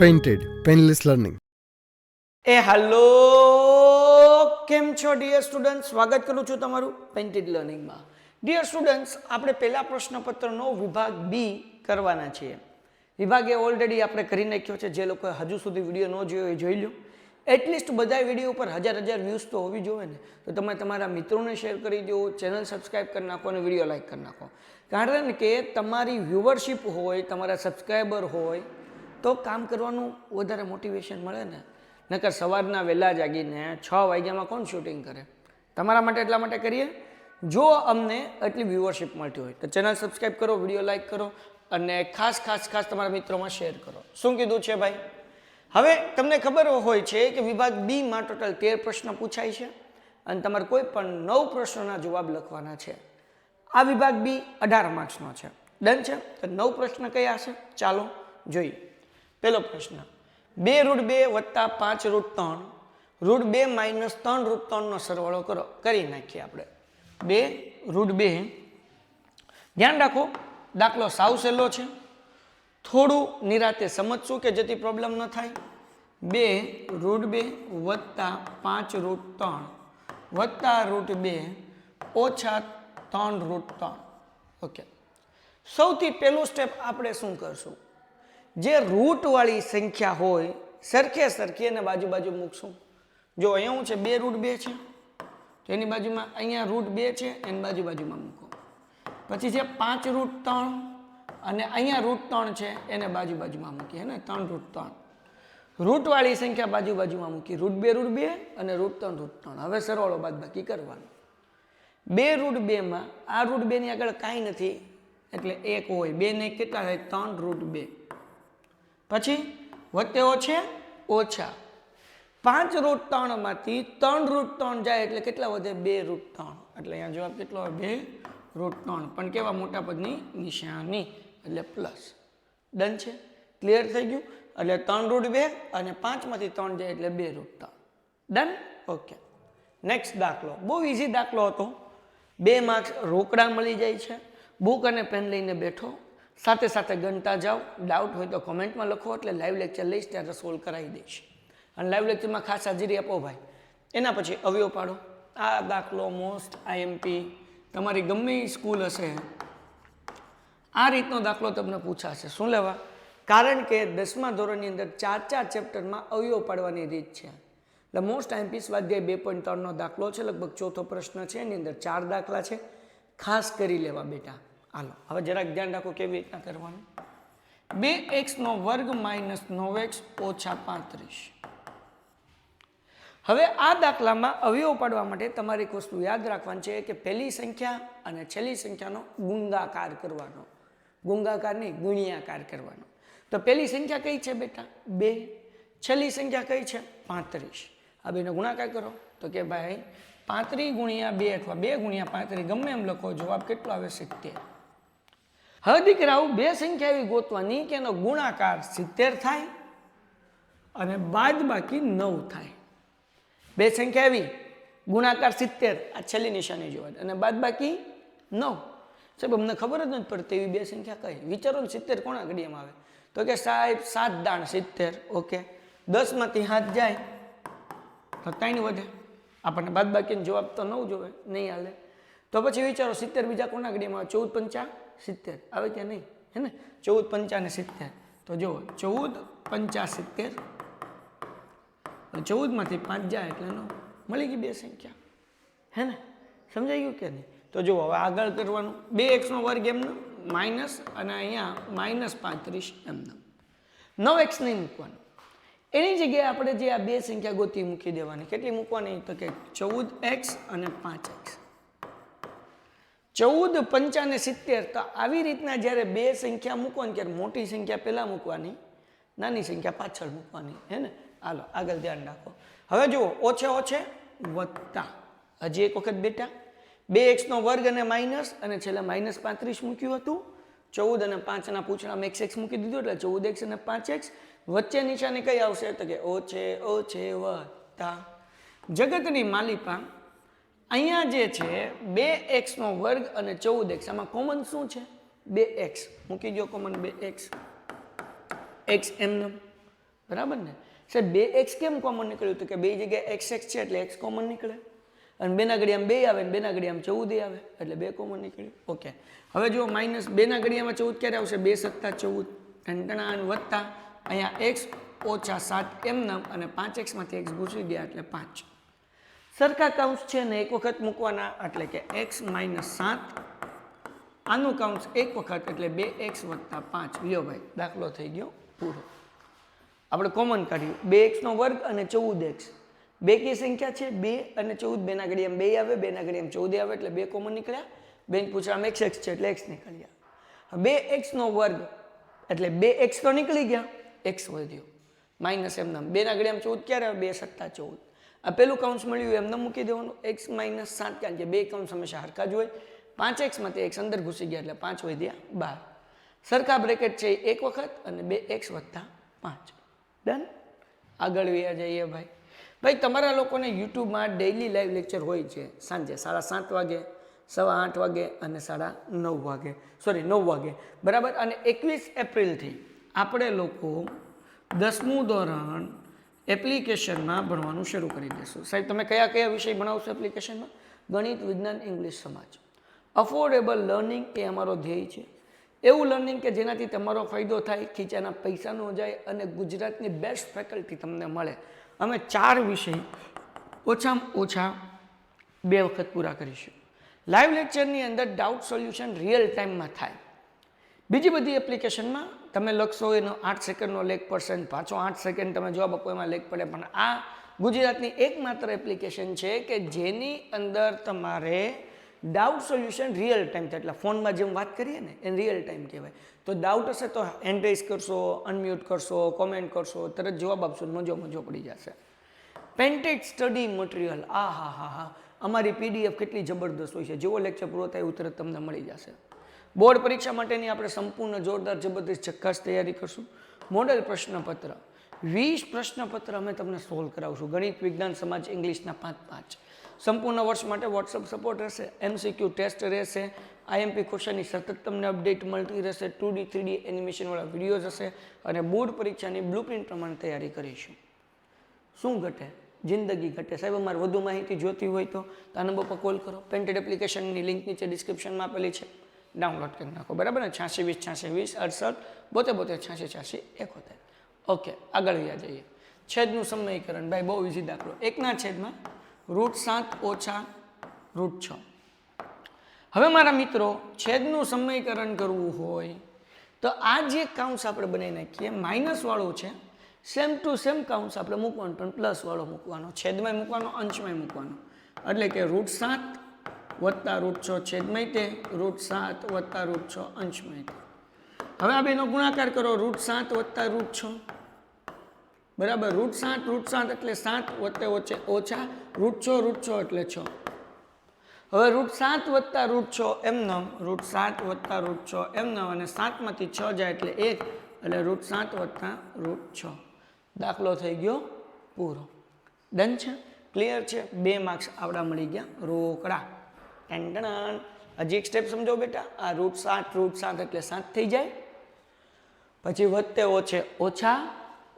Painted Painless Learning. Hello કેમ છો dear student, સ્વાગત કરું છું તમારું પેઇન્ટેડ લર્નિંગમાં. ડિયર સ્ટુડન્ટ્સ, આપણે પહેલા પ્રશ્નપત્રનો વિભાગ બી કરવાના છીએ. વિભાગ એ ઓલરેડી આપણે કરી નાખ્યો છે. જે લોકો હજુ સુધી વિડીયો ન જોયો એ જોઈ લો. એટલીસ્ટ બધા વિડીયો ઉપર હજાર વ્યૂઝ તો હોવી જોઈએ ને. તો તમે તમારા મિત્રોને શેર કરી દો, ચેનલ સબસ્ક્રાઈબ કરી નાખો અને વિડીયો લાઈક કરી નાખો. કારણ કે તમારી વ્યુઅરશિપ હોય, તમારા સબસ્ક્રાઈબર હોય તો કામ કરવાનું વધારે મોટિવેશન મળે ને. નકર સવારના વહેલા જાગીને 6 વાગ્યામાં કોણ શૂટિંગ કરે? તમારા માટે એટલા માટે કરીએ જો અમને એટલી વ્યુઅરશિપ મળતી હોય. તો ચેનલ સબસ્ક્રાઈબ કરો, વિડીયો લાઈક કરો અને ખાસ તમારા મિત્રોમાં શેર કરો. શું કીધું છે ભાઈ? હવે તમને ખબર હોય છે કે વિભાગ બીમાં ટોટલ 13 પ્રશ્ન પૂછાય છે અને તમારે કોઈ પણ 9 પ્રશ્નોના જવાબ લખવાના છે. આ વિભાગ બી 18 માર્ક્સનો છે. ડન છે? તો 9 પ્રશ્ન કયા હશે ચાલો જોઈએ. પહેલો પ્રશ્ન, 2√2 + 5√3 √2 - 3√3 નો સરવાળો કરો. કરી નાખીએ આપણે. 2√2, ધ્યાન રાખો દાખલો સાવ સહેલો છે, થોડું નિરાતે સમજશું કે જેથી પ્રોબ્લેમ ન થાય. 2√2 + 5√3 +√2 - 3√3. ઓકે, સૌથી પહેલું સ્ટેપ આપણે શું કરશું? જે રૂટવાળી સંખ્યા હોય સરખી એને બાજુ મૂકશું. જો અહીંયા શું છે, 2√2 છે તો એની બાજુમાં અહીંયા √2 છે, એની બાજુમાં મૂકો. પછી છે 5√3 અને અહીંયા √3 છે, એને બાજુમાં મૂકી. હે ને, 3√3. રૂટવાળી સંખ્યા બાજુમાં મૂકી. √2 અને √3. હવે સરવાળો બાદબાકી કરવાનો. 2√2 માં આ √2 ની આગળ કાંઈ નથી એટલે 1 હોય. 2 ને કેટલા થાય? 3√2. પછી વચ્ચે ઓછા 5√3 માંથી 3√3 જાય એટલે કેટલા વધે? 2√3. એટલે અહીંયા જવાબ કેટલો હોય? 2√3. પણ કેવા મોટા પદની નિશાની એટલે પ્લસ. ડન છે? ક્લિયર થઈ ગયું? એટલે 3√2 અને 5 માંથી 3 જાય એટલે 2√3. ડન? ઓકે, નેક્સ્ટ દાખલો. બહુ ઇઝી દાખલો હતો. 2 માર્ક્સ રોકડા મળી જાય છે. બુક અને પેન લઈને બેઠો, સાથે ગણતા જાઓ. ડાઉટ હોય તો કોમેન્ટમાં લખો, એટલે લાઈવ લેક્ચર લઈશ ત્યારે સોલ્વ કરાવી દઈશ. અને લાઈવ લેક્ચરમાં ખાસ હાજરી આપો ભાઈ. એના પછી અવયવ પાડો. આ દાખલો મોસ્ટ આઈએમપી તમારી ગમે એ સ્કૂલ હશે આ રીતનો દાખલો તમને પૂછાશે. શું લેવા? કારણ કે 10મા ધોરણની અંદર 4 ચેપ્ટરમાં અવયવ પાડવાની રીત છે. એટલે મોસ્ટ આઈએમપી સ્વાધ્યાય 2.3 નો દાખલો છે, લગભગ ચોથો પ્રશ્ન છે. એની અંદર 4 દાખલા છે, ખાસ કરી લેવા બેટા. હાલો હવે જરાક ધ્યાન રાખો કેવી રીતના કરવાનું. 2x² - 9x - 35. હવે આ દાખલામાં અવયવ પાડવા માટે તમારે એક વસ્તુ યાદ રાખવાની છે કે પહેલી સંખ્યા અને છેલ્લી સંખ્યાનો ગુણાકાર કરવાનો. ગુણાકાર નહીં, ગુણ્યાકાર કરવાનો. તો પહેલી સંખ્યા કઈ છે બેટા? 2. છેલ્લી સંખ્યા કઈ છે? 35. આ બેનો ગુણાકાર કરો તો કે ભાઈ 35 × 2 અથવા 2 × 35 ગમે એમ લખો, જવાબ કેટલો આવે? 70. હવે દીકરાઓ બે સંખ્યા એવી ગોતવાની કે એનો ગુણાકાર 70 થાય અને બાદબાકી 9 થાય. બે સંખ્યા એવી ગુણાકાર 70, આ છેલ્લી નિશાની જોવા, અને બાદબાકી 9. સાહેબ અમને ખબર જ નથી પડતી એવી બે સંખ્યા કઈ? વિચારો ને, 70 કોના ઘડિયામાં આવે? તો કે સાહેબ 7 દાણ 70. ઓકે, 10 માંથી 7 જાય તો 3 વધે. આપણને બાદબાકીનો જવાબ તો 9 જોવે, નહીં હાલે. તો પછી વિચારો 70 બીજા કોના ઘડિયામાં આવે? 14 × 5 = 70 આવે કે નહીં? હે ને, 14 × 5 = 70. તો જુઓ 14 × 5 = 70. 14 માંથી 5 જાય એટલે 9. મળી ગઈ બે સંખ્યા. હે ને, સમજાઈ ગયું કે નહીં? તો જુઓ હવે આગળ કરવાનું. 2x² એમનો માઇનસ અને અહીંયા -35 એમનો. 9x નહીં મૂકવાનું. એની જગ્યાએ આપણે જે આ બે સંખ્યા ગોતી મૂકી દેવાની. કેટલી મૂકવાની? તો કે 14x અને 5x. 14 × 5 = 70. તો આવી રીતના જ્યારે બે સંખ્યા મૂકવાની ત્યારે મોટી સંખ્યા પહેલા મૂકવાની, નાની સંખ્યા પાછળ મૂકવાની. હે ને? હાલો આગળ ધ્યાન રાખો. હવે જુઓ ઓછે વત્તા. હજી એક વખત બેટા 2x² અને માઇનસ અને છેલ્લે -35 મૂક્યું હતું. 14 અને 5 ના પૂછડામાં x મૂકી દીધું એટલે 14x અને 5x. વચ્ચે નિશાની કઈ આવશે? તો કે ઓછે વત્તા. જગતની માલિપા અહીંયા જે છે 2x² અને 14x, આમાં કોમન શું છે? 2x મૂકી દો કોમન. 2x x એમને બરાબર ને? સાહેબ 2x કેમ કોમન નીકળ્યું? તો કે બે જગ્યાએ x છે એટલે x કોમન નીકળે, અને બેના ઘડિયામાં 2 આવે ને બેના ઘડિયામાં 14 આવે એટલે 2 કોમન નીકળ્યું. ઓકે, હવે જો માઇનસ 2ના ઘડિયામાં 14 ક્યારે આવશે? 2 સત્તા 14 ટંટણા વત્તા અહીંયા x ઓછા 7 એમ નામ, અને 5x માંથી x ભૂસી ગયા એટલે 5. સરખા કાઉન્સ છે ને એક વખત મૂકવાના એટલે કે x માઇનસ 7, આનું કાઉન્સ એક વખત એટલે 2x વત્તા 5. લ્યો ભાઈ, દાખલો થઈ ગયો પૂરો. આપણે કોમન કાઢ્યું 2x નો વર્ગ અને 14x, બે કી સંખ્યા છે 2 અને 14, બેના ઘડિયામાં 2 આવે, બેના ઘડિયામાં 14 આવે એટલે 2 કોમન નીકળ્યા. બેન પૂછવામાં x છે એટલે x નીકળ્યા. 2x નો વર્ગ એટલે 2x તો નીકળી ગયા, x વધ્યો માઇનસ એમ નામ, બેના ઘડિયામાં 14 ક્યારે આવે? 2 સત્તા 14. આ પેલું કાઉન્સ મળ્યું એમને મૂકી દેવાનું, x માઇનસ 7, કારણ કે બે કાઉન્સ હંમેશા હરખા જ હોય. 5x માંથી x અંદર ઘૂસી ગયા એટલે 5 વધ્યા 12. સરખા બ્રેકેટ છે એક વખત અને 2x વત્તા 5. ડન. આગળ વ્યા જઈએ ભાઈ. ભાઈ તમારા લોકોને યુટ્યુબમાં ડેઇલી લાઈવ લેક્ચર હોય છે સાંજે 7:30 વાગે, 8:15 વાગે અને 9:30 વાગે, સોરી 9 વાગે, બરાબર. અને 21 એપ્રિલથી આપણે લોકો 10મું ધોરણ એપ્લિકેશનમાં ભણવાનું શરૂ કરી દઈશું. સાહેબ તમે કયા કયા વિષય ભણાવશો એપ્લિકેશનમાં? ગણિત, વિજ્ઞાન, ઇંગ્લિશ, સમાજ. અફોર્ડેબલ લર્નિંગ એ અમારો ધ્યેય છે. એવું લર્નિંગ કે જેનાથી તમારો ફાયદો થાય, ખીચાના પૈસા ન જાય અને ગુજરાતની બેસ્ટ ફેકલ્ટી તમને મળે. અમે 4 વિષય ઓછામાં ઓછા 2 વખત પૂરા કરીશું. લાઈવ લેક્ચરની અંદર ડાઉટ સોલ્યુશન રિયલ ટાઈમમાં થાય. બીજી બધી એપ્લિકેશનમાં તમે લખશો એનો 8 સેકન્ડનો લેક પડશે, પાછો 8 સેકન્ડ તમે જવાબ આપો એમાં લેક પડે, પણ આ ગુજરાતની એકમાત્ર એપ્લિકેશન છે કે જેની અંદર તમારે ડાઉટ સોલ્યુશન રિયલ ટાઈમ થાય. એટલે ફોનમાં જેમ વાત કરીએ ને એને રિયલ ટાઈમ કહેવાય. તો ડાઉટ હશે તો હેન્ડ રેઝ કરશો, અનમ્યુટ કરશો, કોમેન્ટ કરશો, તરત જવાબ આપશો, મજો પડી જશે. પેન્ટેડ સ્ટડી મટીરિયલ, હા, અમારી PDF કેટલી જબરદસ્ત હોય છે. જેવો લેક્ચર પૂરો થાય એવું તરત તમને મળી જશે. બોર્ડ પરીક્ષા માટેની આપણે સંપૂર્ણ જોરદાર જબરદસ્ત ચક્કાસ તૈયારી કરશું. મોડેલ પ્રશ્નપત્ર 20 પ્રશ્નપત્ર અમે તમને સોલ્વ કરાવશું. ગણિત, વિજ્ઞાન, સમાજ, ઇંગ્લિશના 5-5. સંપૂર્ણ વર્ષ માટે વોટ્સઅપ સપોર્ટ રહેશે, MCQ ટેસ્ટ રહેશે, IMP ક્વેશ્ચનની સતત તમને અપડેટ મળતી રહેશે, 2D 3D એનિમેશનવાળા વિડીયોઝ હશે, અને બોર્ડ પરીક્ષાની બ્લુપ્રિન્ટ પ્રમાણે તૈયારી કરીશું. શું ઘટે? જિંદગી ઘટે. સાહેબ અમારે વધુ માહિતી જોતી હોય તો આ નંબર પર કોલ કરો. પેન્ટેડ એપ્લિકેશનની લિંક નીચે ડિસ્ક્રિપ્શનમાં આપેલી છે, ડાઉનલોડ કરી નાખો, બરાબર ને? 86 20 88 68 88 71. ઓકે, આગળ વ્યા જઈએ. છેદનું સમીકરણ, ભાઈ બહુ ઇઝી દાખલો. 1/7 √7 ઓછા √6. હવે મારા મિત્રો છેદનું સમીકરણ કરવું હોય તો આ જે કાઉન્સ આપણે બનાવી નાખીએ, માઇનસ વાળો છે, સેમ ટુ સેમ કાઉન્સ આપણે મૂકવાનો, પણ પ્લસ વાળો મૂકવાનો, છેદમાં મૂકવાનો, અંશમાં મૂકવાનો. એટલે કે √7 વત્તા √6 છેદમાં તે, √7 વત્તા √6 અંશમાં તે. હવે આ બેનો ગુણાકાર કરો, √7 વત્તા √6, બરાબર. √7 એટલે 7 વત્તે ઓછા, √6 એટલે 6. હવે √7 વત્તા √6 એમનામ, √7 વત્તા √6 એમનામ, અને 7 માંથી 6 જાય એટલે 1, એટલે √7 વત્તા √6. દાખલો થઈ ગયો પૂરો. ડન છે? ક્લિયર છે? 2 માર્ક્સ આવડા મળી ગયા રોકડા. હજી એક સ્ટેપ સમજો બેટા. આ √7 એટલે 7 થઈ જાય, પછી વત્તે ઓછા,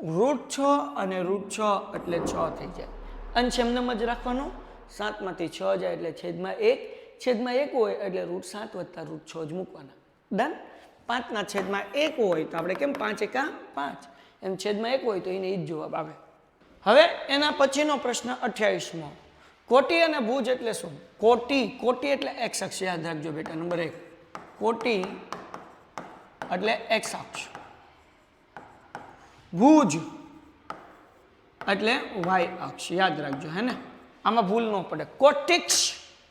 √6 અને √6 એટલે 6 થઈ જાય. અંશ એમને જ રાખવાનો, 7 માંથી 6 જાય એટલે છેદમાં 1 હોય એટલે √7 વત્તા √6 જ મૂકવાના. ડન. 5/1 હોય તો આપણે કેમ 5 એકા 5, એમ છેદમાં 1 હોય તો એને જ જવાબ આવે. હવે એના પછીનો પ્રશ્ન 28મો. કોટી અને ભુજ એટલે શું? કોટી એટલે x અક્ષ, યાદ રાખજો બેટા. નંબર 1, કોટી એટલે x અક્ષ, ભુજ એટલે y અક્ષ, યાદ રાખજો, હે ને? આમાં ભૂલ ન પડે. કોટિક્સ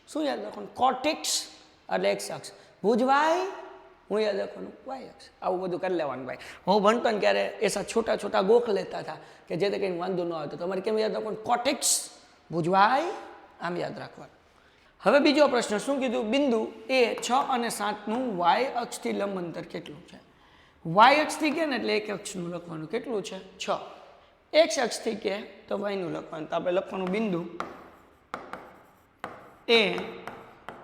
શું યાદ રાખવાનું? કોટિક્સ એટલે x અક્ષ, ભુજ y, હું યાદ રાખવાનું y અક્ષ. આવું બધું કરી લેવાનું ભાઈ. હું ભણતો ને ત્યારે એસા છોટા ગોખ લેતા હતા કે જેથી કંઈ વાંધો ન આવતો. તમારે કેમ યાદ રાખવાનું? કોટિક્સ, ભુજ y, આમ યાદ રાખવાનું. હવે બીજો પ્રશ્ન શું કીધું? બિંદુ એ 6 અને 7નું y અક્ષથી લંબ અંતર કેટલું છે? y અક્ષથી કે ને એટલે એક અક્ષનું લખવાનું. કેટલું છે? 6. x અક્ષથી કે તો y નું લખવાનું. તો આપણે લખવાનું બિંદુ એ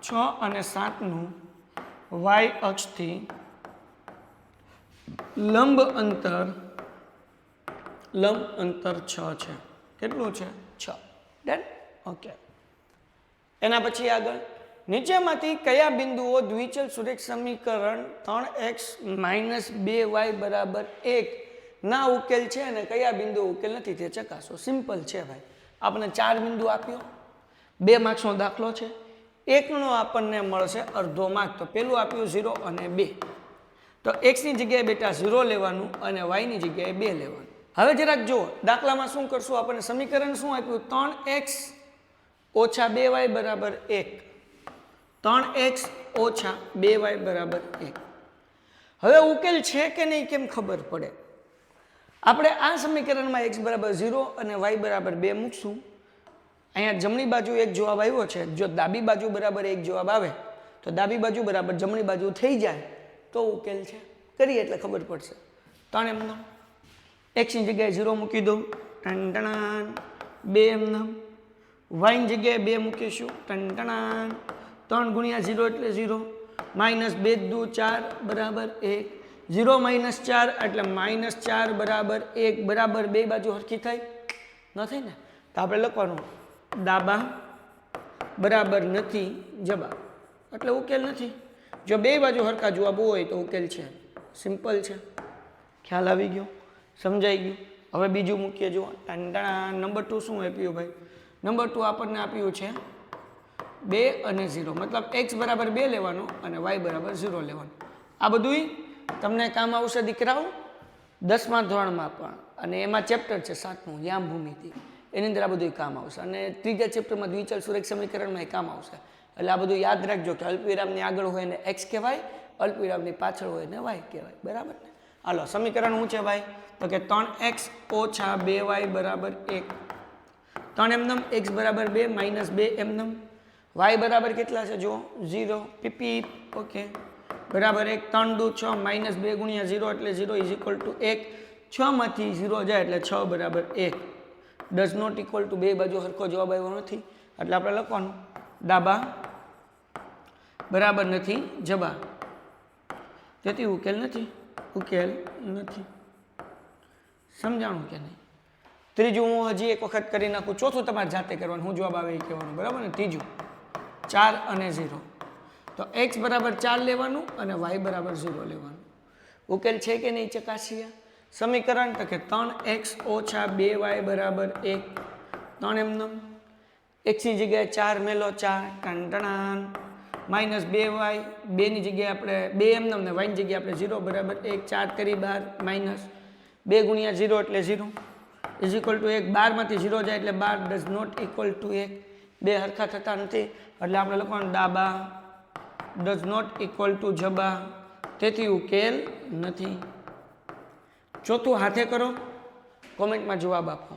6 અને 7નું y અક્ષથી લંબ અંતર લંબ અંતર 6 છે. કેટલું છે? 6. ડન. ઓકે. એના પછી આગળ નીચેમાંથી કયા બિંદુઓ દ્વિચલ સુરેખ સમીકરણ 3x - 2y = 1 ના ઉકેલ છે અને કયા બિંદુ ઉકેલ નથી તે ચકાસો. સિમ્પલ છે ભાઈ. આપણે 4 બિંદુ આપ્યો, 2 માર્ક્સનો દાખલો છે, એકનો આપણને મળશે અડધો માર્ક. તો પેલું આપ્યું 0 અને 2. તો x ની જગ્યાએ બેટા 0 લેવાનું અને y ની જગ્યાએ 2 લેવાનું. હવે જરાક જુઓ દાખલામાં શું કરશું, આપણને સમીકરણ શું આપ્યું? 3x - 2y = 1. 3x - 2y = 1. હવે ઉકેલ છે કે નહીં કેમ ખબર પડે? આપણે આ સમીકરણમાં x = 0 અને y = 2 મૂકશું. અહીંયા જમણી બાજુ એક જવાબ આવ્યો છે. જો ડાબી બાજુ બરાબર એક જવાબ આવે તો ડાબી બાજુ બરાબર જમણી બાજુ થઈ જાય તો ઉકેલ છે. કરીએ એટલે ખબર પડશે. 3 એમનો x ની જગ્યાએ 0 મૂકી દઉં, 2 એમનો y ની જગ્યાએ 2 મૂકીશું, 3 ગુણ્યા 0 એટલે 0, -2 × 2 4 = 1, 0 - 4 એટલે -4 = 1 બરાબર 2 બાજુ હરખી થાય નથી ને? તો આપણે લખવાનું ડાબા બરાબર નથી જબા, એટલે ઉકેલ નથી. જો 2 બાજુ હરખા જવાબ હોય તો ઉકેલ છે. સિમ્પલ છે. ખ્યાલ આવી ગયો? સમજાઈ ગયું? હવે બીજું મૂકીએ. જુઓ નંબર 2 શું આપ્યું ભાઈ? નંબર 2 આપણને આપ્યું છે 2 અને 0, મતલબ x = 2 લેવાનું અને y = 0 લેવાનું. આ બધું તમને કામ આવશે દીકરાઓ 10મા ધોરણમાં પણ, અને એમાં ચેપ્ટર છે 7મું યામ ભૂમિતિ, એની અંદર આ બધું કામ આવશે. અને ત્રીજા ચેપ્ટરમાં દ્વિચલ સુરેખ સમીકરણમાં એ કામ આવશે. એટલે આ બધું યાદ રાખજો કે અલ્પવિરામની આગળ હોય ને x કહેવાય, અલ્પવિરામની પાછળ હોય ને y કહેવાય. બરાબર ને? હાલો સમીકરણ શું છે ભાઈ? તો કે 3x - 2y = 1. 3 એમનમ x = 2 - 2 એમનમ y બરાબર કેટલા છે? જુઓ 0 પીપી. ઓકે બરાબર 1. 3 × 6 -2 × 0 એટલે 0 = 1. 6 માંથી 0 જાય એટલે 6 = 1. ડઝ નોટ ઇક્વલ ટુ 2 બાજુ હરખો જવાબ આવ્યો નથી એટલે આપણે લખવાનું ડાબા બરાબર નથી જબા, તેથી ઉકેલ નથી. ઉકેલ નથી. સમજાણું કે નહીં? ત્રીજું હું હજી એક વખત કરી નાખું, ચોથું તમારે જાતે કરવાનું, હું જવાબ આવે એ કહેવાનું. બરાબર ને? ત્રીજું 4 અને 0, તો x = 4 લેવાનું અને y = 0 લેવાનું. ઉકેલ છે કે નહીં ચકાસીએ. સમીકરણ તો કે 3x - 2y = 1. 3 એમનમ x ની જગ્યાએ 4 મેલો 4, -2y 2 ની જગ્યાએ આપણે 2 એમનમ ને y ની જગ્યાએ આપણે 0 = 1, 4 કરી 12 -2 × 0 એટલે 0 = 1. 12 માંથી 0 જાય એટલે 12. Does not equal to 1. 2 હરખા થતા નથી એટલે આપણે લખવાનું ડાબા ડઝ નોટ ઇક્વલ ટુ જબા, તેથી ઉકેલ નથી. ચોથું હાથે કરો, કોમેન્ટમાં જવાબ આપો.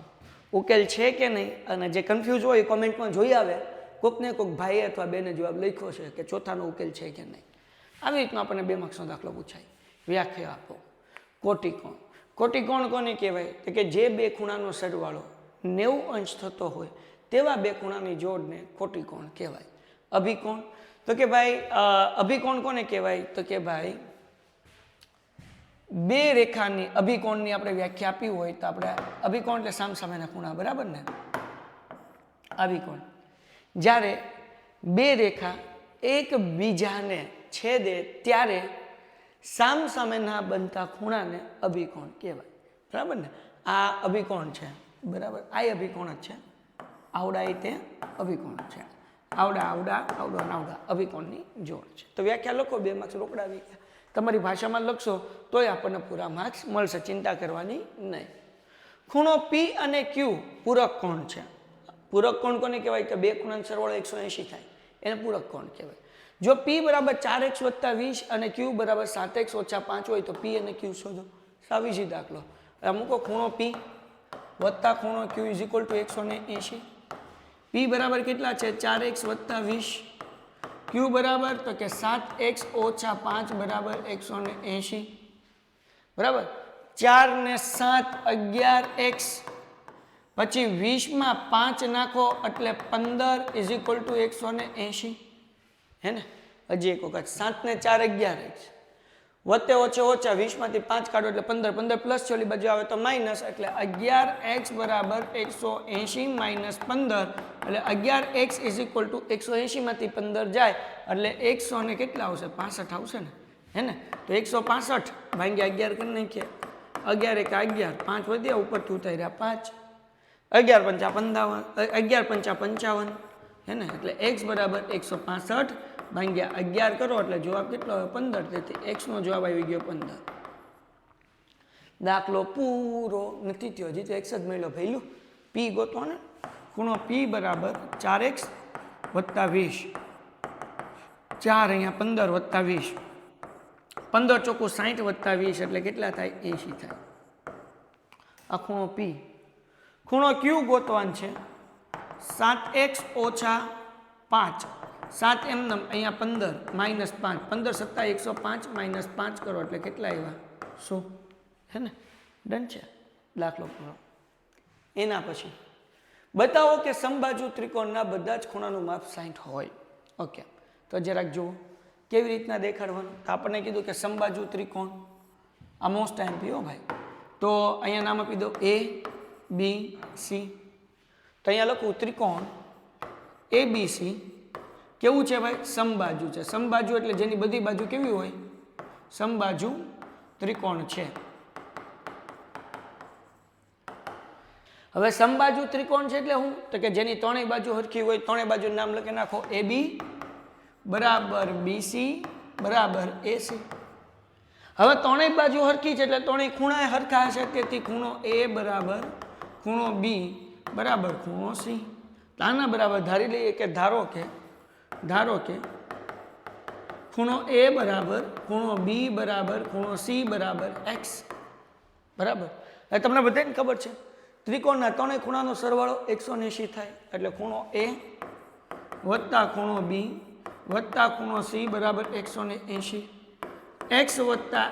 ઉકેલ છે કે નહીં, અને જે કન્ફ્યુઝ હોય એ કોમેન્ટમાં જોઈ આવે. કોકને કોક ભાઈએ અથવા બેને જવાબ લખ્યો છે કે ચોથાનો ઉકેલ છે કે નહીં. આવી રીતનો આપણને 2 માર્ક્સનો દાખલો પૂછાય. વ્યાખ્યા આપો. કોટિકોણ. કોટિકોણ કોને કહેવાય? તો કે જે 2 ખૂણાનો સરવાળો 90 અંશ થતો હોય તેવા 2 ખૂણાની જોડને કોટિકોણ કહેવાય. અભિકોણ. તો કે ભાઈ અભિકોણ કોને કહેવાય? તો કે ભાઈ 2 રેખાની અભિકોણની આપણે વ્યાખ્યા આપી હોય તો આપણે અભિકોણ એટલે સામસામેના ખૂણા. બરાબર ને? અભિકોણ જ્યારે 2 રેખા એકબીજાને છેદે ત્યારે સામસામેના બનતા ખૂણાને અભિકોણ કહેવાય. બરાબર ને? આ અભિકોણ છે. બરાબર? આ અભિકોણ જ છે. આવડા એ તે અભિકોણ છે. આવડા આવડા આવડા આવડા અભિકોણની જોડ છે. તો વ્યાખ્યા લખો, 2 માર્ક્સ રોકડા વ્યાખ્યા. તમારી ભાષામાં લખશો તોય આપણને પૂરા માર્ક્સ મળશે, ચિંતા કરવાની નહીં. ખૂણો P અને Q પૂરક કોણ છે. પૂરક કોણ કોને કહેવાય? કે 2 ખૂણાનો સરવાળો 180 થાય એને પૂરક કોણ કહેવાય. જો P = 4x + 20 અને Q = 7x - 5 હોય તો P અને Q શોધો. સાવીજી દાખલો. મૂકો ખૂણો P વત્તા ખૂણો Q = 180. P બરાબર કેટલા છે? 4x + 20. Q બરાબર તો કે 7x - 5 = 180. બરાબર? 4 ને 7 11x, પછી 20 માં 5 નાખો એટલે 15 = 180. હે ને? હજી એક વખત 7 ને 4 11x વત્તે ઓછે ઓછા 20 માંથી 5 કાઢો એટલે 15, 15 પ્લસ છે ઓલી બાજુ આવે તો માઇનસ, એટલે 11x બરાબર 180 માઇનસ 15, એટલે 11x ઇઝ ઇક્વલ ટુ 180 માંથી 15 જાય એટલે 100 ને કેટલા આવશે? 65 આવશે ને, હે ને? તો 165 ભાગ્યા 11 કરી નાખીએ, 11 એકા 11, 5 વધ્યા ઉપરથી ઉતાર્યા 5, 11 પંચા 55, 11 પંચા 55, હે ને? એટલે x બરાબર 165 ભાગ્યા 11 કરો એટલે જવાબ કેટલો આવે? 15. તેથી x નો જવાબ આવી ગયો 15. દાખલો પૂરો નથી થયો, હજી તો x જ મળ્યો ભઈલું. p ગોતો ને. ખૂણો p બરાબર 4x વત્તા 20, 4 અહીંયા 15 વત્તા 20, 15 ચોખ્ખું 60 વત્તા 20 એટલે કેટલા થાય? 80 થાય. આ ખૂણો p. ખૂણો q ગોતવાન છે 7x ઓછા 5, 7 એમ નમ અહીંયા 15 માઇનસ 5, 15 સત્તા 105 માઇનસ 5 કરો એટલે કેટલા આવ્યા? 100, હે ને? ડન છે દાખલો પૂરો. એના પછી બતાવો કે સમબાજુ ત્રિકોણના બધા જ ખૂણાનું માપ 60 હોય. ઓકે, તો જરાક જુઓ કેવી રીતના દેખાડવાનું. તો આપણને કીધું કે સમબાજુ ત્રિકોણ, આ મોસ્ટ ટાઈમ પીઓ ભાઈ. તો અહીંયા નામ આપી દો A B C. તો અહીંયા લખું ત્રિકોણ ABC કેવું છે ભાઈ? સમબાજુ છે. સમબાજુ એટલે જેની બધી બાજુ કેવી હોય? સમબાજુ ત્રિકોણ છે. હવે સમબાજુ ત્રિકોણ છે એટલે શું? તો કે જેની ત્રણેય બાજુ હરખી હોય. ત્રણેય બાજુ નામ લખી નાખો. AB બરાબર BC બરાબર AC. હવે ત્રણેય બાજુ હરખી છે એટલે ત્રણેય ખૂણા હરખા હશે, તેથી ખૂણો A બરાબર ખૂણો B બરાબર ખૂણો C. આના બરાબર ધારી લઈએ કે ધારો કે ખૂણો A બરાબર ખૂણો B બરાબર ખૂણો C બરાબર x બરાબર. હવે તમને બધાને ખબર છે ત્રિકોણના ત્રણેય ખૂણાનો સરવાળો 180 થાય, એટલે ખૂણો A વત્તા ખૂણો B વત્તા ખૂણો C બરાબર 180, x વત્તા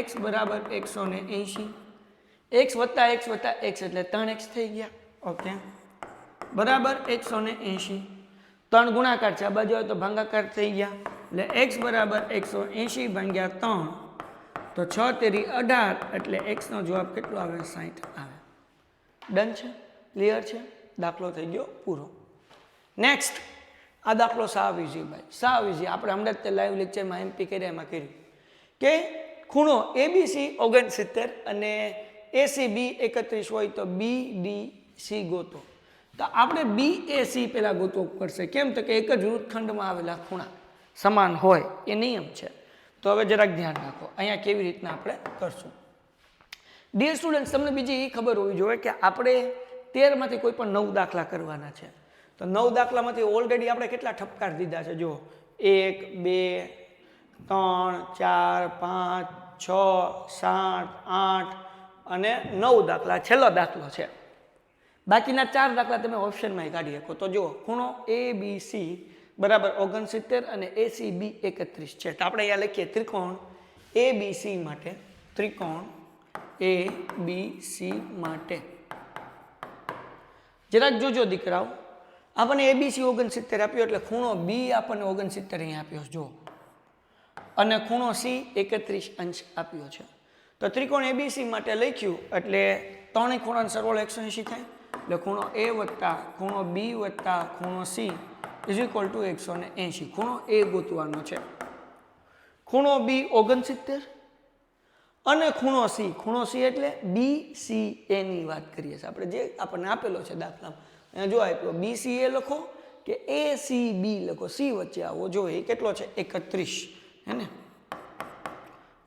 x બરાબર 180, x વત્તા x એટલે 3x થઈ ગયા. ઓકે, બરાબર 180. 3 ગુણાકાર છે, આ બાજુ આવે તો ભાગાકાર થઈ ગયા, એટલે x બરાબર 180 ભાગ્યા 3, તો 6 તેરી 18, એટલે x નો જવાબ કેટલો આવે? 60 આવે. ડન છે, ક્લિયર છે, દાખલો થઈ ગયો પૂરો. નેક્સ્ટ, આ દાખલો સાવ ઇઝી ભાઈ, સાવ ઇઝી. આપણે હમણાં જ તે લાઈવ લેક્ચરમાં એમપી કર્યા એમાં કર્યું કે ખૂણો ABC 69 અને ACB 31 હોય તો BDC ગોતો. તો આપણે BAC પહેલા ગોતવું પડશે. કેમ? તો કે એક જ વૃત્તખંડમાં આવેલા ખૂણા સમાન હોય એ નિયમ છે. તો હવે જરાક ધ્યાન રાખો અહીંયા કેવી રીતના આપણે કરશું. ડિયર સ્ટુડન્ટ્સ, તમને બીજી એ ખબર હોવી જોઈએ કે આપણે 13 માંથી કોઈ પણ 9 દાખલા કરવાના છે. તો 9 દાખલામાંથી ઓલરેડી આપણે કેટલા ઠપકાર દીધા છે? જો 1 2 3 4 5 6 7 8 અને 9 દાખલા છેલ્લો દાખલો છે. બાકીના 4 દાખલા તમે ઓપ્શનમાં કાઢી શકો. તો જુઓ, ખૂણો ABC બરાબર 69 અને ACB 31 છે. તો આપણે અહીંયા લખીએ ત્રિકોણ ABC માટે, ત્રિકોણ ABC માટે જરાક જોજો દીકરાઓ, આપણને ABC 69 આપ્યો એટલે ખૂણો B આપણને 69 અહીંયા આપ્યો જો, અને ખૂણો C 31 અંશ આપ્યો છે. તો ત્રિકોણ ABC માટે લખ્યું એટલે ત્રણેય ખૂણાનો સરવાળો 180 થાય, એટલે ખૂણો A વત્તા ખૂણો B વત્તા ખૂણો C ઇઝ ઇક્વલ ટુ 180. ખૂણો A ગોતવાનો છે. ખૂણો B 69 અને ખૂણો C એટલે BCA ની વાત કરીએ છીએ આપણે, જે આપણને આપેલો છે દાખલામાં. અહીંયા જો આપ્યો BCA લખો કે ACB લખો, C વચ્ચે આવો જો એ કેટલો છે? 31, હે ને?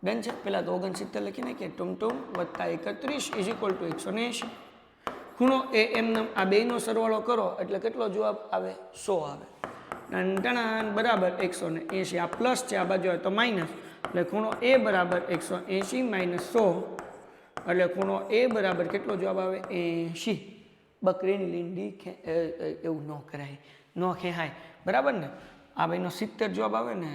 ડન છે. પહેલાં તો 69 લખીને કે ટુમટુમ વત્તા 31 ઇઝ ઇક્વલ ટુ 180. ખૂણો AM આ બેનો સરવાળો કરો એટલે કેટલો જવાબ આવે? 100 આવે. ટણ બરાબર 180. આ પ્લસ છે, આ બાજુ આવે તો માઇનસ, એટલે ખૂણો A બરાબર 180 માઇનસ 100, એટલે ખૂણો A બરાબર કેટલો જવાબ આવે? 80. બકરીની લીંડી એવું ન કરાય, ન ખેહાય, બરાબર ને? આ ભાઈનો 70 જવાબ આવે ને,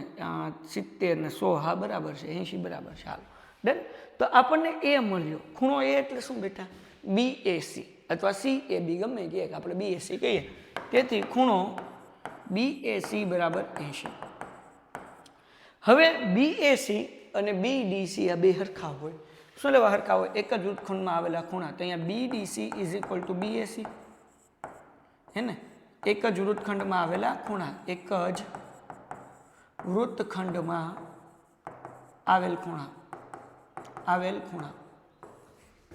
70 ને 100, હા બરાબર છે, 80 બરાબર છે. હાલો ડન. તો આપણને A મળ્યો. ખૂણો A એટલે શું બેટા? BAC અથવા CAB ગમે કે આપણે BAC કહીએ. તેથી ખૂણો BAC બરાબર 80. હવે BAC અને BDC આ બે હરખા હોય. શું લેવા હરખા હોય? એક જ વૃત્તખંડમાં આવેલા ખૂણા. તો અહીંયા BDC is equal to BAC, હે ને? એક જ વૃત્તખંડમાં આવેલા ખૂણા, એક જ વૃત્તખંડમાં આવેલ ખૂણા.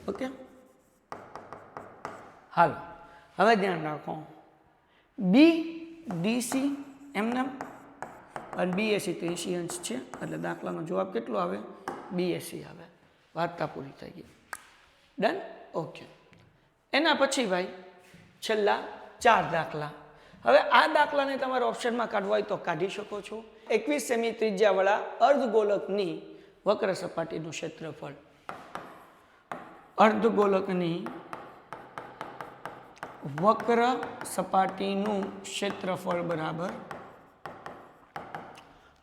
ઓકે, હાલો હવે ધ્યાન રાખો, BDC એમને અને BAC 80 અંશ છે એટલે દાખલાનો જવાબ કેટલો આવે? BAC આવે. વાર્તા પૂરી થઈ ગઈ. ડન. ઓકે, એના પછી ભાઈ છેલ્લા 4 દાખલા. હવે આ દાખલાને તમારે ઓપ્શનમાં કાઢવા હોય તો કાઢી શકો છો. 21 સેમી ત્રિજ્યાવાળા અર્ધગોલકની વક્ર સપાટીનું ક્ષેત્રફળ. અર્ધગોલકની વક્ર સપાટીનું ક્ષેત્રફળ બરાબર.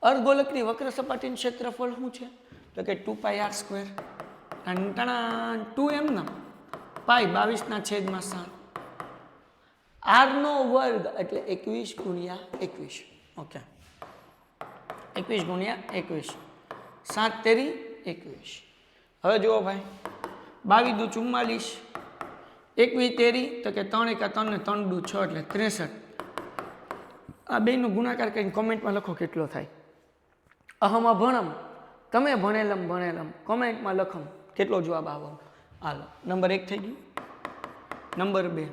અર્ધગોલકની વક્ર સપાટીનું ક્ષેત્રફળ શું છે? તો કે 2πr². 2 એમ ના પાઈ 22/7. r નો વર્ગ એટલે 21 ગુણ્યા 21. ઓકે, 21 ગુણ્યા 21, 7 તેરી 21. હવે જુઓ ભાઈ, 22 દુ 44, 21 તેરી તો કે 3 એકા 3 ને 3 દુ 6 એટલે 63. આ બેનો ગુણાકાર કરીને કોમેન્ટમાં લખો કેટલો થાય. અહમ ભણમ, તમે ભણેલમ કોમેન્ટમાં લખમ કેટલો જવાબ આવો. હાલો, નંબર 1 થઈ ગયું. નંબર 2,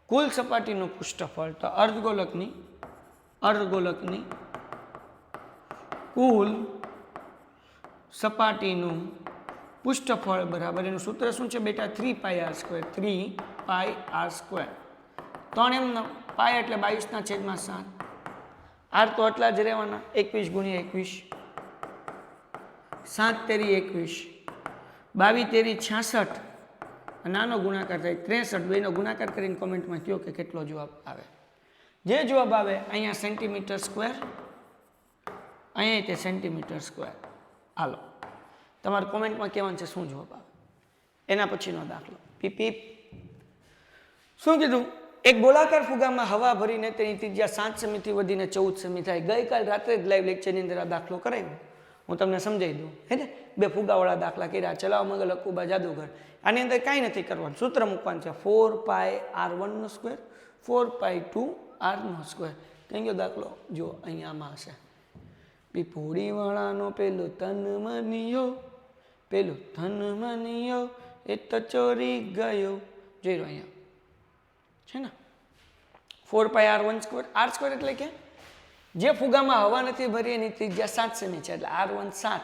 કુલ સપાટીનું પૃષ્ઠફળ. તો અર્ધગોલકની કુલ સપાટીનું પૃષ્ઠફળ બરાબર એનું સૂત્ર શું છે બેટા? 3πr². 3πr². 3 એમ પાય એટલે 22/7. r તો એટલા જ રહેવાના, 21 ગુણ્યા 21, 7 તેરી 21, 22 તેરી 66. નાનો ગુણાકાર થાય 63. બેનો ગુણાકાર કરીને કોમેન્ટમાં કહો કે કેટલો જવાબ આવે. જે જવાબ આવે અહીંયા સેન્ટીમીટર², અહીંયા તે સેન્ટીમીટર². હાલો, તમારે કોમેન્ટમાં કહેવાનું છે શું જવાબ આવે. એના પછીનો દાખલો. પીપી શું કીધું? એક ગોળાકાર ફુગામાં હવા ભરીને તેની ત્રિજ્યા 7 સેમીથી વધીને 14 સેમી થાય. ગઈકાલ રાત્રે જ લાઈવ લેક્ચરની અંદર આ દાખલો કરાવ્યો, હું તમને સમજાવી દઉં. હે ને, 2 ફુગાવાળા દાખલા કર્યા. ચલાવ મગલ અકુબા જાદુગર. આની અંદર કાંઈ નથી કરવાનું, સૂત્ર મૂકવાનું છે 4πr1², 4π2r². કઈ ગયો દાખલો? જો અહીંયા આમાં હશે. પીપોડી વાળાનો પેલું ધન મનિયો એ તો ચોરી ગયો. જોઈ લો અહીંયા છે ને 4πr1². r² એટલે કે જે ફુગામાં હવા નથી ભરી એની ત્રિજ્યા 7 સેમી છે એટલે r1 7.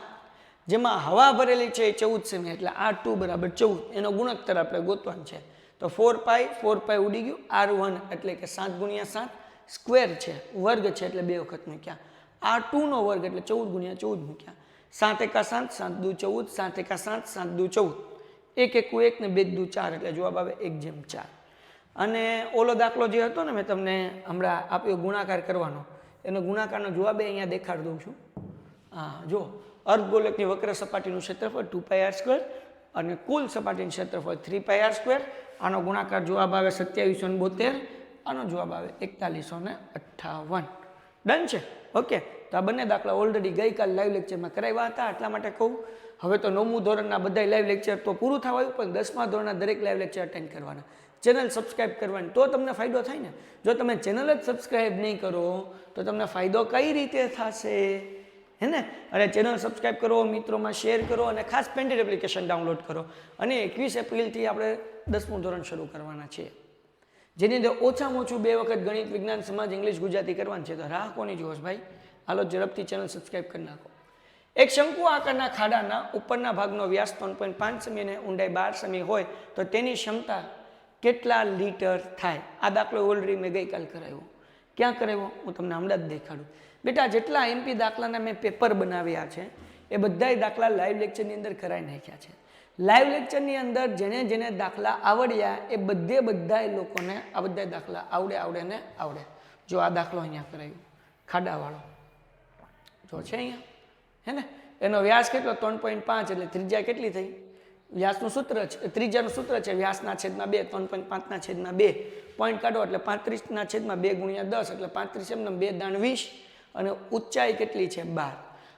જેમાં હવા ભરેલી છે એ 14 સેમી એટલે r2 બરાબર 14. એનો ગુણોત્તર આપણે ગોતવાનો છે. તો 4π ઉડી ગયું. r1 એટલે કે 7 ગુણ્યા 7 સ્ક્વેર છે, વર્ગ છે એટલે 2 વખત મૂક્યા. r2 નો વર્ગ એટલે 14 ગુણ્યા 14 મૂક્યા. 7 એકા 7, 7 દુ 14, 7 એકા 7, 7 દુ 14, 1 એકુ 1 ને 2 દુ 4 એટલે જવાબ આવે 1/4. અને ઓલો દાખલો જે હતો ને મેં તમને હમણાં આપ્યો ગુણાકાર કરવાનો, એનો ગુણાકારનો જવાબ અહીંયા દેખાડી દઉં છું. હા જો, અર્ધગોલકની વક્ર સપાટીનું ક્ષેત્રફળ 2πr² અને કુલ સપાટીનું ક્ષેત્રફળ 3πr². આનો ગુણાકાર જવાબ આવે 2772. આનો જવાબ આવે 4158. ડન છે. ઓકે, તો આ બંને દાખલા ઓલરેડી ગઈકાલ લાઈવ લેક્ચરમાં કરાવ્યા હતા, એટલા માટે કહું. હવે તો 9મું ધોરણના બધા લાઈવ લેક્ચર તો પૂરું થવા આવ્યું, પણ 10મા ધોરણના દરેક લાઈવ લેક્ચર અટેન્ડ કરવાના. ચેનલ સબસ્ક્રાઇબ કરવાની, તો તમને ફાયદો થાય ને. જો તમે ચેનલ જ સબસ્ક્રાઇબ નહીં કરો તો તમને ફાયદો કઈ રીતે થશે? હે ને? અને ચેનલ સબસ્ક્રાઇબ કરો, મિત્રોમાં શેર કરો અને ખાસ પેન્ટેડ એપ્લિકેશન ડાઉનલોડ કરો. અને 21 એપ્રિલથી આપણે 10મું ધોરણ શરૂ કરવાના છીએ, જેની અંદર ઓછામાં ઓછું 2 વખત ગણિત, વિજ્ઞાન, સમાજ, ઇંગ્લિશ, ગુજરાતી કરવાનું છે. તો રાહ કોની જોશ ભાઈ? હાલો ઝડપથી ચેનલ સબસ્ક્રાઇબ કરી નાખો. એક શંકુ આકારના ખાડાના ઉપરના ભાગનો વ્યાસ 3.5 સેમી અને ઊંડાઈ 12 સેમી હોય તો તેની ક્ષમતા કેટલા લીટર થાય? આ દાખલો ઓલરેડી મેં ગઈકાલ કરાવ્યો. ક્યાં કરાવ્યો? હું તમને હમણાં જ દેખાડું. બેટા જેટલા MP દાખલાના મેં પેપર બનાવ્યા છે એ બધાય દાખલા લાઈવ લેક્ચરની અંદર કરાવી નાખ્યા છે. લાઈવ લેક્ચરની અંદર જેને દાખલા આવડ્યા એ બધાય લોકોને આ બધા દાખલા આવડે. જો આ દાખલો અહીંયા કરાવ્યો, ખાડાવાળો જો છે અહીંયા, હે ને? એનો વ્યાસ કેટલો? 3.5 એટલે ત્રિજ્યા કેટલી થઈ? વ્યાસનું સૂત્ર છે, ત્રિજ્યાનું સૂત્ર છે વ્યાસના છેદમાં 2, 3.5 ના છેદમાં 2. પોઈન્ટ કાઢો એટલે 35 ના છેદમાં 2 ગુણ્યા 10 એટલે 35 એમને 2 દાણ 20. અને ઊંચાઈ કેટલી છે? 12.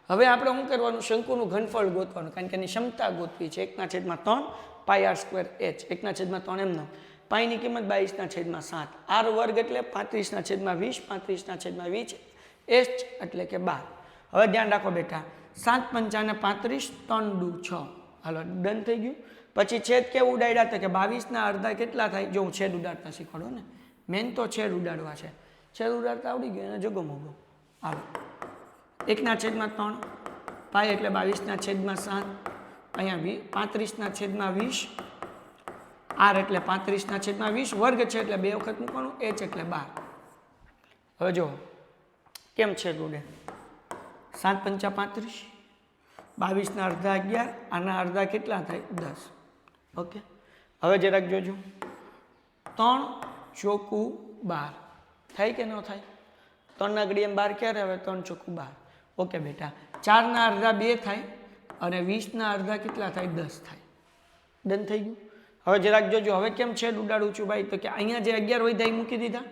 હવે આપણે શું કરવાનું, શંકુનું ઘનફળ ગોતવાનું, કારણ કે એની ક્ષમતા ગોતવી છે. 1/3 πr²h, 1/3 એમનો. પાઈની કિંમત 22/7, r વર્ગ એટલે 35/20, 35/20, h એટલે કે 12. હવે ધ્યાન રાખો બેટા, 7 પંચાને 35, 3 દુ 6. હાલો ડન થઈ ગયું. પછી છેદ કેવું ઉડાડ્યા તો કે 22ના અડધા કેટલા થાય, જો હું છેદ ઉડાડતા શીખવાડો ને, મેન તો છેદ ઉડાડવા છે. છેદ ઉડાડતા આવડી ગયું એને જગો મોગો. હાલો 1/3 પાઈ એટલે 22/7, અહીંયા 35/20, r એટલે 35/20, વર્ગ છે એટલે 2 વખત મૂકવાનું, h એટલે 12. હવે જો કેમ છે ઉડે, 7 પંચા 35, 22ના અડધા 11, આના અડધા કેટલા થાય 10. ઓકે, હવે જરાક જોજો, 3 ચોકું 12 થાય કે ન થાય, 3 ઘડીએ 12 ક્યારે આવે, 3 ચોકું 12. ઓકે બેટા, 4ના અડધા 2 થાય અને 20ના અડધા કેટલા થાય 10 થાય. ડન થઈ ગયું. હવે જરાક જોજો, હવે કેમ છેદ ઉડાડું છું ભાઈ, તો કે અહીંયા જે 11 વધ્યા એ મૂકી દીધા,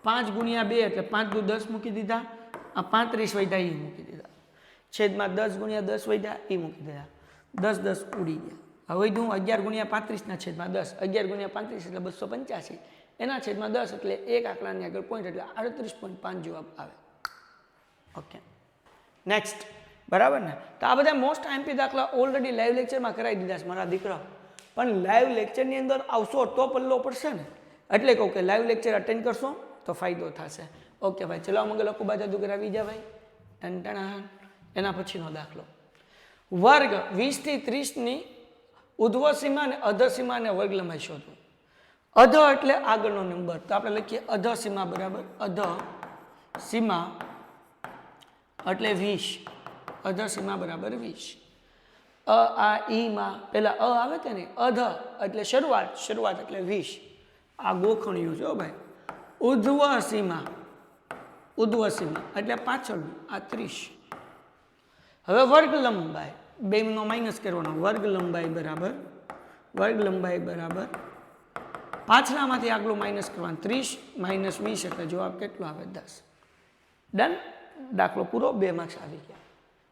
5 ગુણ્યા 2 એટલે 5 દુ 10 મૂકી દીધા, આ 35 વધ્યા એ મૂકી દીધા, છેદમાં 10 ગુણ્યા 10 વધ્યા એ મૂકી દીધા, 10 10 ઉડી ગયા. હવે હું 11 ગુણ્યા 35 ના છેદમાં 10, 11 ગુણ્યા 35 એટલે 285, એના છેદમાં 10 એટલે એક આંકડાની આગળ પોઈન્ટ એટલે 38.5 જવાબ આવે. Okay, next. બરાબર ને? તો આ બધા મોસ્ટ આઈએમપી દાખલા ઓલરેડી લાઈવ લેક્ચરમાં કરાવી દીધા છે મારા દીકરા, પણ લાઈવ લેક્ચરની અંદર આવશો તો પલ્લો પડશે ને, એટલે કહું કે લાઈવ લેક્ચર અટેન્ડ કરશો તો ફાયદો થશે. ઓકે ભાઈ, ચલો મંગલ અકુબા જાદુ કરાવી જા ભાઈ, ટન. એના પછીનો દાખલો, વર્ગ 20 થી 30ની ઉધ્વ સીમા અને અધર સીમા અને વર્ગ લંબાઈ શોધો. અધ એટલે આગળનો નંબર, તો આપણે લખીએ અધ સીમા બરાબર અધ સીમા એટલે 20, અધ સીમા બરાબર 20. આ ઈમાં પેલા આવે કે નહીં, અધ એટલે શરૂઆત એટલે 20, આ ગોખણિયું છે ભાઈ. ઉધ્વ સીમા એટલે પાછળ આ 30. હવે વર્ગ લંબાઈ બેનો માઇનસ કરવાનો, વર્ગ લંબાઈ બરાબર પાછલામાંથી આગલું માઇનસ કરવાનું, 30 માઇનસ 20 એટલે જવાબ કેટલો આવે 10. ડન. દાખલો પૂરો, 2 માર્ક્સ આવી ગયા,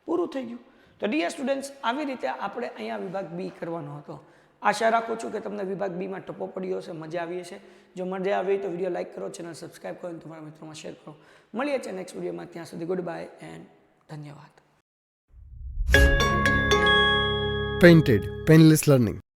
પૂરું થઈ ગયું. તો ડિયર સ્ટુડન્ટ્સ, આવી રીતે આપણે અહીંયા વિભાગ બી કરવાનો હતો. આશા રાખું છું કે તમને વિભાગ બીમાં ટપો પડ્યો હશે, મજા આવી હશે. જો મજા આવી તો વિડીયો લાઇક કરો, ચેનલ સબસ્ક્રાઈબ કરો અને તમારા મિત્રોમાં શેર કરો. મળીએ છીએ નેક્સ્ટ વિડીયોમાં, ત્યાં સુધી ગુડ બાય એન્ડ ધન્યવાદ. Painted Painless Learning.